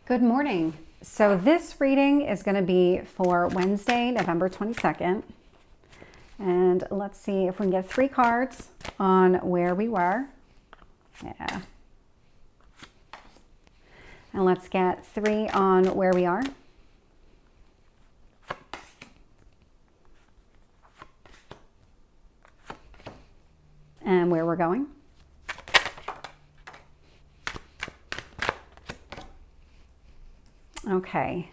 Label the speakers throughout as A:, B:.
A: Good morning. So this reading is going to be for Wednesday, November 22nd. And let's see if we can get 3 cards on where we were. Yeah. And let's get 3 on where we are. And where we're going. Okay,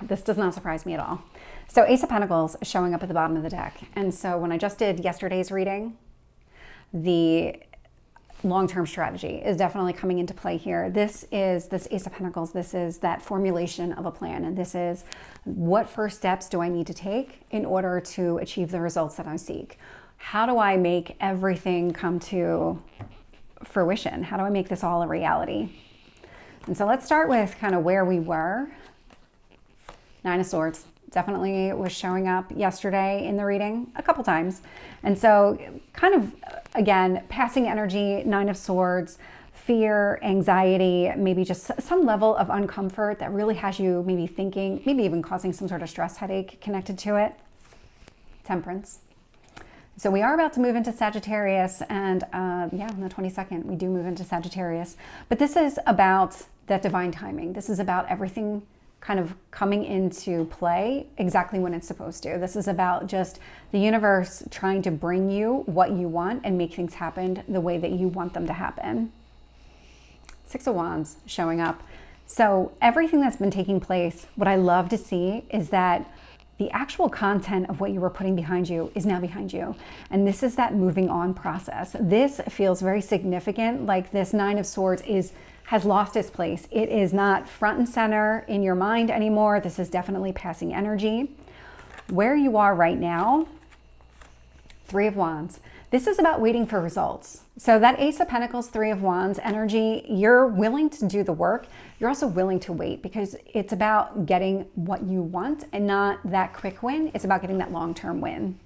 A: this does not surprise me at all. So Ace of Pentacles showing up at the bottom of the deck. And so when I just did yesterday's reading, the long-term strategy is definitely coming into play here. This Ace of Pentacles. This is that formulation of a plan. And this is what first steps do I need to take in order to achieve the results that I seek? How do I make everything come to fruition? How do I make this all a reality? And so let's start with kind of where we were. 9 of Swords definitely was showing up yesterday in the reading a couple times. And so kind of, again, passing energy, 9 of Swords, fear, anxiety, maybe just some level of uncomfort that really has you maybe thinking, maybe even causing some sort of stress headache connected to it. Temperance. So we are about to move into Sagittarius, and on the 22nd, we do move into Sagittarius. But this is about that divine timing. This is about everything kind of coming into play exactly when it's supposed to. This is about just the universe trying to bring you what you want and make things happen the way that you want them to happen. 6 of Wands showing up. So everything that's been taking place, what I love to see is that the actual content of what you were putting behind you is now behind you. And this is that moving on process. This feels very significant, like this 9 of Swords has lost its place. It is not front and center in your mind anymore. This is definitely passing energy. Where you are right now, 3 of Wands. This is about waiting for results. So that Ace of Pentacles, 3 of Wands energy, you're willing to do the work. You're also willing to wait because it's about getting what you want and not that quick win. It's about getting that long-term win.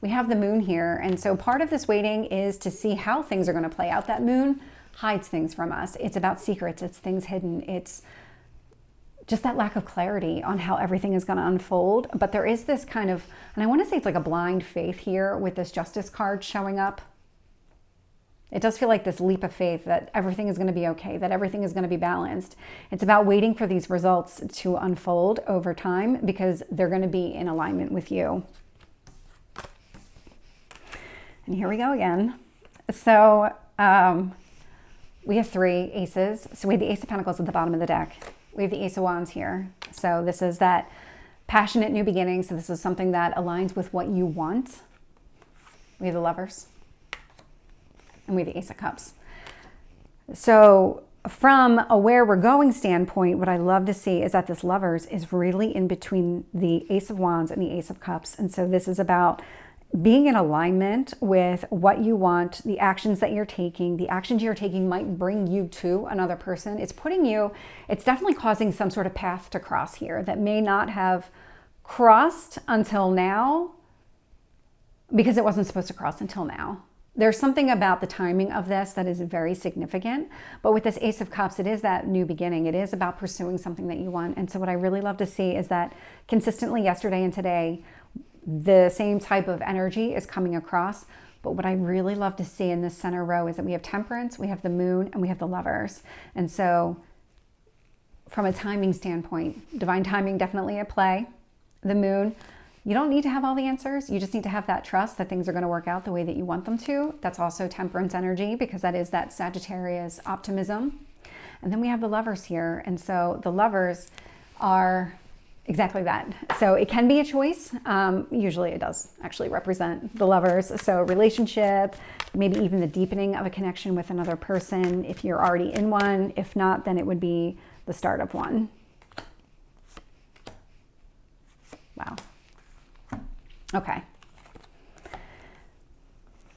A: We have the moon here. And so part of this waiting is to see how things are going to play out. That moon hides things from us. It's about secrets. It's things hidden. It's just that lack of clarity on how everything is going to unfold. But there is this kind of, and I want to say it's like a blind faith here with this Justice card showing up. It does feel like this leap of faith that everything is going to be okay, that everything is going to be balanced. It's about waiting for these results to unfold over time because they're going to be in alignment with you. And here we go again. So we have 3 aces. So we have the Ace of Pentacles at the bottom of the deck. We have the Ace of Wands here. So this is that passionate new beginning. So this is something that aligns with what you want. We have the Lovers. And we have the Ace of Cups. So from a where we're going standpoint, what I love to see is that this Lovers is really in between the Ace of Wands and the Ace of Cups. And so this is about being in alignment with what you want, the actions that you're taking. The actions you're taking might bring you to another person. It's definitely causing some sort of path to cross here that may not have crossed until now because it wasn't supposed to cross until now. There's something about the timing of this that is very significant. But with this Ace of Cups, it is that new beginning. It is about pursuing something that you want. And so what I really love to see is that consistently yesterday and today, the same type of energy is coming across. But what I really love to see in this center row is that we have Temperance, we have the Moon, and we have the Lovers. And so from a timing standpoint, divine timing definitely at play. The Moon, you don't need to have all the answers. You just need to have that trust that things are going to work out the way that you want them to. That's also Temperance energy because that is that Sagittarius optimism. And then we have the Lovers here. And so the Lovers are exactly that. So it can be a choice. Usually it does actually represent the Lovers. So relationship, maybe even the deepening of a connection with another person if you're already in one. If not, then it would be the start of one. Wow. Okay.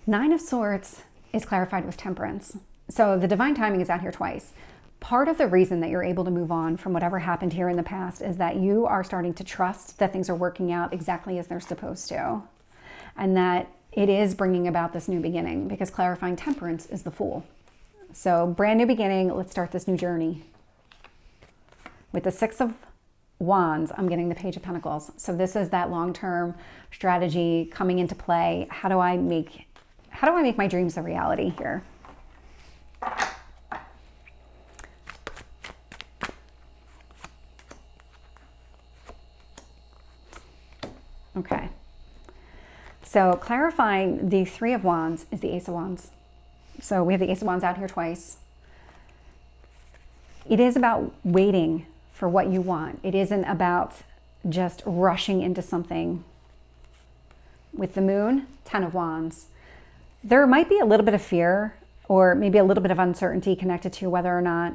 A: 9 of Swords is clarified with Temperance. So the divine timing is out here twice. Part of the reason that you're able to move on from whatever happened here in the past is that you are starting to trust that things are working out exactly as they're supposed to. And that it is bringing about this new beginning because clarifying Temperance is the Fool. So brand new beginning. Let's start this new journey. With the Six of Wands, I'm getting the Page of Pentacles. So this is that long-term strategy coming into play. How do I make my dreams a reality here? Okay. So clarifying the Three of Wands is the Ace of Wands. So we have the Ace of Wands out here twice. It is about waiting for what you want. It isn't about just rushing into something. With the Moon, Ten of Wands, there might be a little bit of fear or maybe a little bit of uncertainty connected to whether or not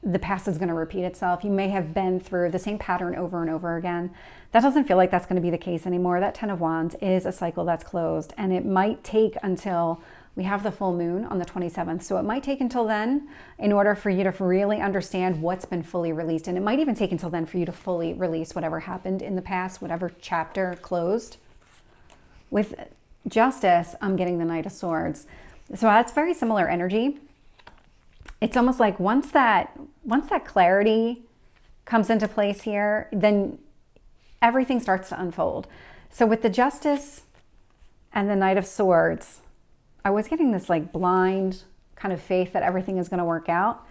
A: the past is going to repeat itself. You may have been through the same pattern over and over again. That doesn't feel like that's going to be the case anymore. That Ten of Wands is a cycle that's closed, and it might take until we have the full moon on the 27th. So it might take until then in order for you to really understand what's been fully released. And it might even take until then for you to fully release whatever happened in the past, whatever chapter closed. With Justice, I'm getting the Knight of Swords. So that's very similar energy. It's almost like once that clarity comes into place here, then everything starts to unfold. So with the Justice and the Knight of Swords, I was getting this like blind kind of faith that everything is going to work out.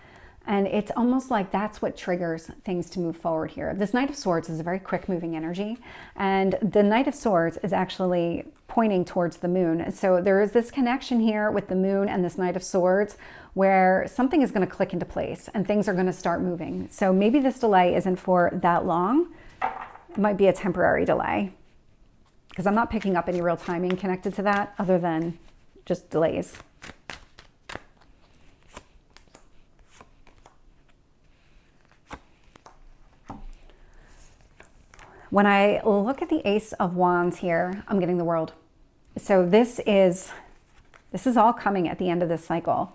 A: And it's almost like that's what triggers things to move forward here. This Knight of Swords is a very quick moving energy. And the Knight of Swords is actually pointing towards the moon. So there is this connection here with the moon and this Knight of Swords where something is going to click into place and things are going to start moving. So maybe this delay isn't for that long. It might be a temporary delay because I'm not picking up any real timing connected to that other than just delays. When I look at the Ace of Wands here, I'm getting the World. So this is all coming at the end of this cycle.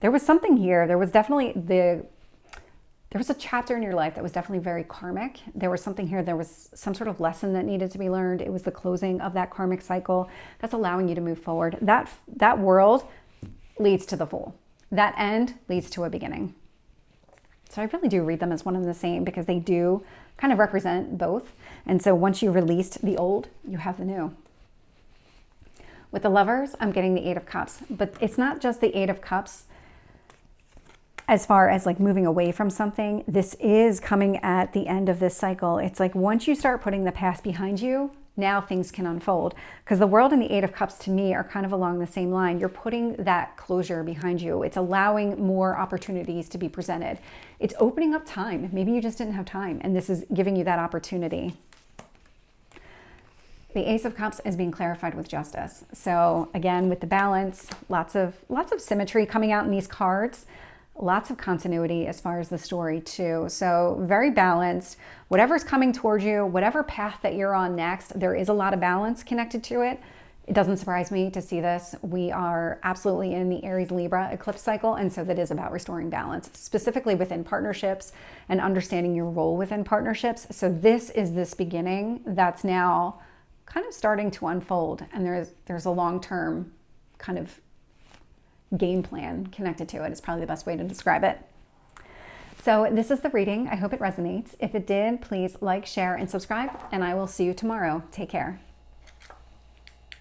A: There was something here. There was definitely there was a chapter in your life that was definitely very karmic. There was something here. There was some sort of lesson that needed to be learned. It was the closing of that karmic cycle that's allowing you to move forward. That world leads to the Fool. That end leads to a beginning. So I really do read them as one and the same because they do kind of represent both. And so once you released the old, you have the new. With the Lovers, I'm getting the Eight of Cups, but it's not just the Eight of Cups as far as like moving away from something. This is coming at the end of this cycle. It's like once you start putting the past behind you, now things can unfold. Because the World and the Eight of Cups to me are kind of along the same line. You're putting that closure behind you. It's allowing more opportunities to be presented. It's opening up time. Maybe you just didn't have time and this is giving you that opportunity. The Ace of Cups is being clarified with Justice. So again, with the balance, lots of symmetry coming out in these cards. Lots of continuity as far as the story too. So very balanced. Whatever's coming towards you, whatever path that you're on next, there is a lot of balance connected to it. It doesn't surprise me to see this. We are absolutely in the Aries Libra eclipse cycle. And so that is about restoring balance, specifically within partnerships and understanding your role within partnerships. So this is this beginning that's now kind of starting to unfold. And there's a long-term kind of game plan connected to it. It's probably the best way to describe it. So this is the reading. I hope it resonates. If it did, please like, share, and subscribe, and I will see you tomorrow. Take care.